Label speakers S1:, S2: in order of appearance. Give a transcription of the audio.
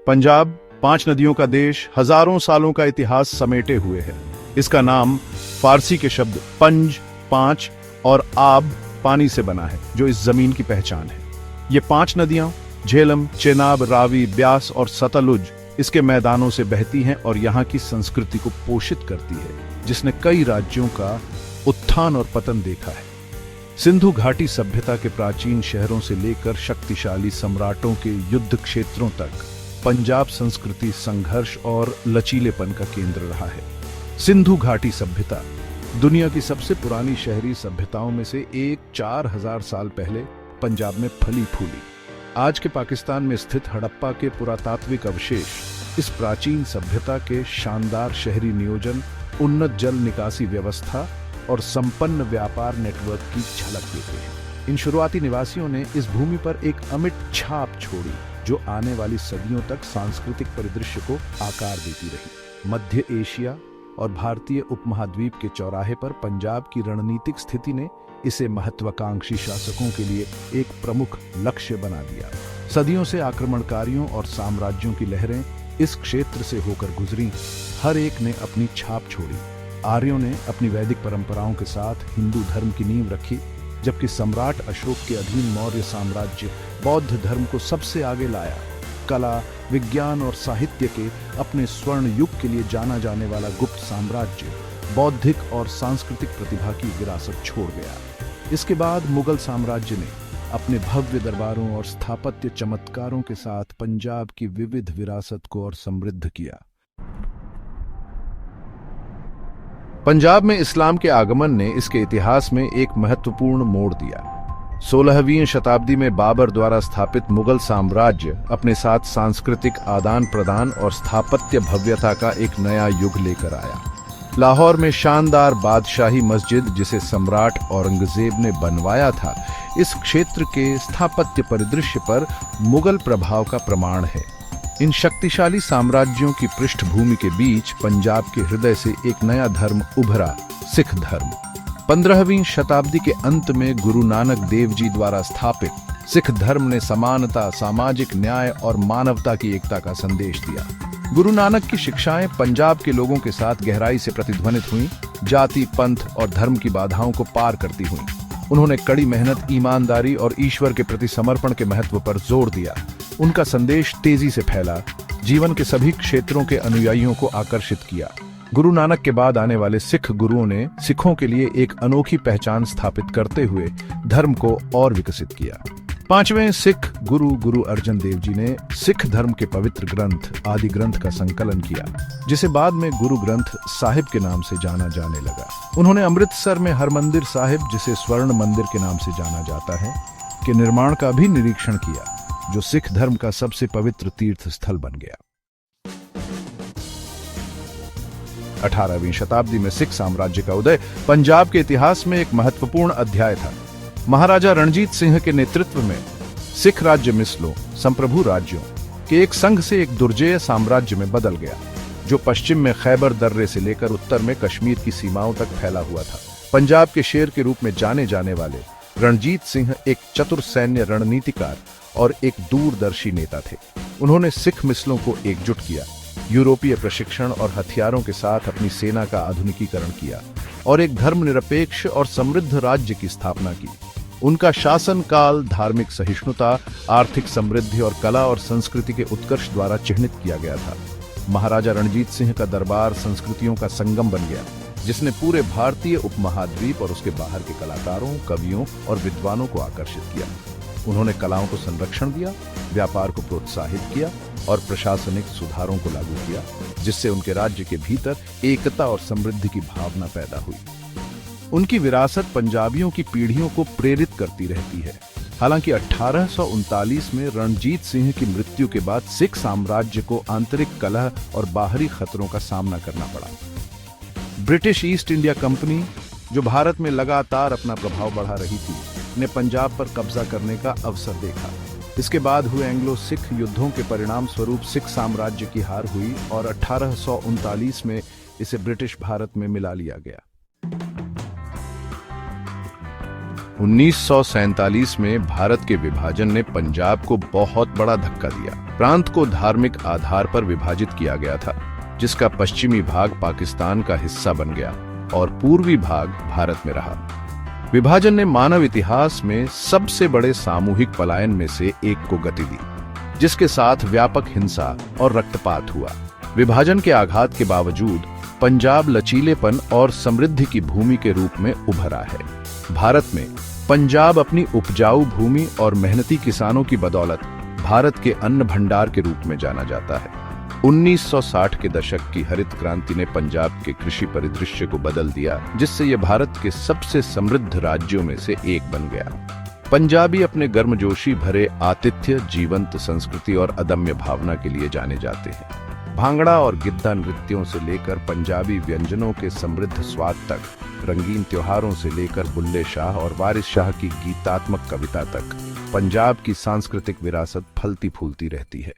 S1: पंजाब 5 नदियों का देश, हजारों सालों का इतिहास समेटे हुए है। इसका नाम फारसी के शब्द पंज, 5 और आब, पानी से बना है, जो इस जमीन की पहचान है। ये 5 नदियां झेलम, चेनाब, रावी, ब्यास और सतलुज इसके मैदानों से बहती हैं और यहाँ की संस्कृति को पोषित करती है, जिसने कई राज्यों का उत्थान और पतन देखा है। सिंधु घाटी सभ्यता के प्राचीन शहरों से लेकर शक्तिशाली सम्राटों के युद्ध क्षेत्रों तक पंजाब संस्कृति संघर्ष और लचीलेपन का केंद्र रहा है। सिंधु घाटी सभ्यता दुनिया की सबसे पुरानी शहरी सभ्यताओं में से एक 4000 साल पहले पंजाब में फली फूली। आज के पाकिस्तान में स्थित हड़प्पा के पुरातात्विक अवशेष इस प्राचीन सभ्यता के शानदार शहरी नियोजन, उन्नत जल निकासी व्यवस्था और संपन्न व्यापार नेटवर्क की झलक देते हैं। इन शुरुआती निवासियों ने इस भूमि पर एक अमिट छाप छोड़ी, जो आने वाली सदियों तक सांस्कृतिक परिदृश्य को आकार देती रही। मध्य एशिया और भारतीय उपमहाद्वीप के चौराहे पर पंजाब की रणनीतिक स्थिति ने इसे महत्वाकांक्षी शासकों के लिए एक प्रमुख लक्ष्य बना दिया। सदियों से आक्रमणकारियों और साम्राज्यों की लहरें इस क्षेत्र से होकर गुजरी, हर एक ने अपनी छाप छोड़ी। आर्यों ने अपनी वैदिक परंपराओं के साथ हिंदू धर्म की नींव रखी, जबकि सम्राट अशोक के अधीन मौर्य साम्राज्य बौद्ध धर्म को सबसे आगे लाया। कला, विज्ञान और साहित्य के अपने स्वर्ण युग के लिए जाना जाने वाला गुप्त साम्राज्य बौद्धिक और सांस्कृतिक प्रतिभा की विरासत छोड़ गया। इसके बाद मुगल साम्राज्य ने अपने भव्य दरबारों और स्थापत्य चमत्कारों के साथ पंजाब की विविध विरासत को और समृद्ध किया। पंजाब में इस्लाम के आगमन ने इसके इतिहास में एक महत्वपूर्ण मोड़ दिया। 16वीं शताब्दी में बाबर द्वारा स्थापित मुगल साम्राज्य अपने साथ सांस्कृतिक आदान प्रदान और स्थापत्य भव्यता का एक नया युग लेकर आया। लाहौर में शानदार बादशाही मस्जिद, जिसे सम्राट औरंगजेब ने बनवाया था, इस क्षेत्र के स्थापत्य परिदृश्य पर मुगल प्रभाव का प्रमाण है। इन शक्तिशाली साम्राज्यों की पृष्ठभूमि के बीच पंजाब के हृदय से एक नया धर्म उभरा, सिख धर्म। 15वीं शताब्दी के अंत में गुरु नानक देव जी द्वारा स्थापित सिख धर्म ने समानता, सामाजिक न्याय और मानवता की एकता का संदेश दिया। गुरु नानक की शिक्षाएं पंजाब के लोगों के साथ गहराई से प्रतिध्वनित हुईं, जाति, पंथ और धर्म की बाधाओं को पार करती हुईं। उन्होंने कड़ी मेहनत, ईमानदारी और ईश्वर के प्रति समर्पण के महत्व पर जोर दिया। उनका संदेश तेजी से फैला, जीवन के सभी क्षेत्रों के अनुयायियों को आकर्षित किया। गुरु नानक के बाद आने वाले सिख गुरुओं ने सिखों के लिए एक अनोखी पहचान स्थापित करते हुए धर्म को और विकसित किया। 5वें सिख गुरु, गुरु अर्जन देव जी ने सिख धर्म के पवित्र ग्रंथ आदि ग्रंथ का संकलन किया, जिसे बाद में गुरु ग्रंथ साहिब के नाम से जाना जाने लगा। उन्होंने अमृतसर में हरमंदिर साहिब, जिसे स्वर्ण मंदिर के नाम से जाना जाता है, के निर्माण का भी निरीक्षण किया, जो सिख धर्म का सबसे पवित्र तीर्थ स्थल बन गया। 18वीं शताब्दी में सिख साम्राज्य का उदय पंजाब के इतिहास में एक महत्वपूर्ण अध्याय था। महाराजा रणजीत सिंह के नेतृत्व में सिख राज्य मिसलों, संप्रभु राज्यों के एक संघ से एक दुर्जेय साम्राज्य में बदल गया, जो पश्चिम में खैबर दर्रे से लेकर उत्तर में कश्मीर की सीमाओं तक फैला हुआ था। पंजाब के शेर के रूप में जाने जाने वाले रणजीत सिंह एक चतुर सैन्य रणनीतिकार और एक दूरदर्शी नेता थे। उन्होंने सिख मिसलों को एकजुट किया, यूरोपीय प्रशिक्षण और हथियारों के साथ अपनी सेना का आधुनिकीकरण किया और एक धर्मनिरपेक्ष और समृद्ध राज्य की स्थापना की। उनका शासनकाल धार्मिक सहिष्णुता, आर्थिक समृद्धि और कला और संस्कृति के उत्कर्ष द्वारा चिह्नित किया गया था। महाराजा रणजीत सिंह का दरबार संस्कृतियों का संगम बन गया, जिसने पूरे भारतीय उपमहाद्वीप और उसके बाहर के कलाकारों, कवियों और विद्वानों को आकर्षित किया। उन्होंने कलाओं को संरक्षण दिया, व्यापार को प्रोत्साहित किया और प्रशासनिक सुधारों को लागू किया, जिससे उनके राज्य के भीतर एकता और समृद्धि की भावना पैदा हुई। उनकी विरासत पंजाबियों की पीढ़ियों को प्रेरित करती रहती है। हालांकि 1839 में रणजीत सिंह की मृत्यु के बाद सिख साम्राज्य को आंतरिक कलह और बाहरी खतरों का सामना करना पड़ा। ब्रिटिश ईस्ट इंडिया कंपनी, जो भारत में लगातार अपना प्रभाव बढ़ा रही थी, ने पंजाब पर कब्जा करने का अवसर देखा। इसके बाद हुए एंग्लो सिख युद्धों के परिणाम स्वरूप सिख साम्राज्य की हार हुई और 1839 में इसे ब्रिटिश भारत में मिला लिया गया। 1947 में भारत के विभाजन ने पंजाब को बहुत बड़ा धक्का दिया। प्रांत को धार्मिक आधार पर विभाजित किया गया था, जिसका पश्चिमी भाग पाकिस्तान का हिस्सा बन गया और पूर्वी भाग भारत में रहा। विभाजन ने मानव इतिहास में सबसे बड़े सामूहिक पलायन में से एक को गति दी, जिसके साथ व्यापक हिंसा और रक्तपात हुआ। विभाजन के आघात के बावजूद पंजाब लचीलेपन और समृद्धि की भूमि के रूप में उभरा है। भारत में पंजाब अपनी उपजाऊ भूमि और मेहनती किसानों की बदौलत भारत के अन्न भंडार के रूप में जाना जाता है। 1960 के दशक की हरित क्रांति ने पंजाब के कृषि परिदृश्य को बदल दिया, जिससे यह भारत के सबसे समृद्ध राज्यों में से एक बन गया। पंजाबी अपने गर्मजोशी भरे आतिथ्य, जीवंत संस्कृति और अदम्य भावना के लिए जाने जाते हैं। भांगड़ा और गिद्धा नृत्यों से लेकर पंजाबी व्यंजनों के समृद्ध स्वाद तक, रंगीन त्योहारों से लेकर बुल्ले शाह और वारिस शाह की गीतात्मक कविता तक, पंजाब की सांस्कृतिक विरासत फलती फूलती रहती है।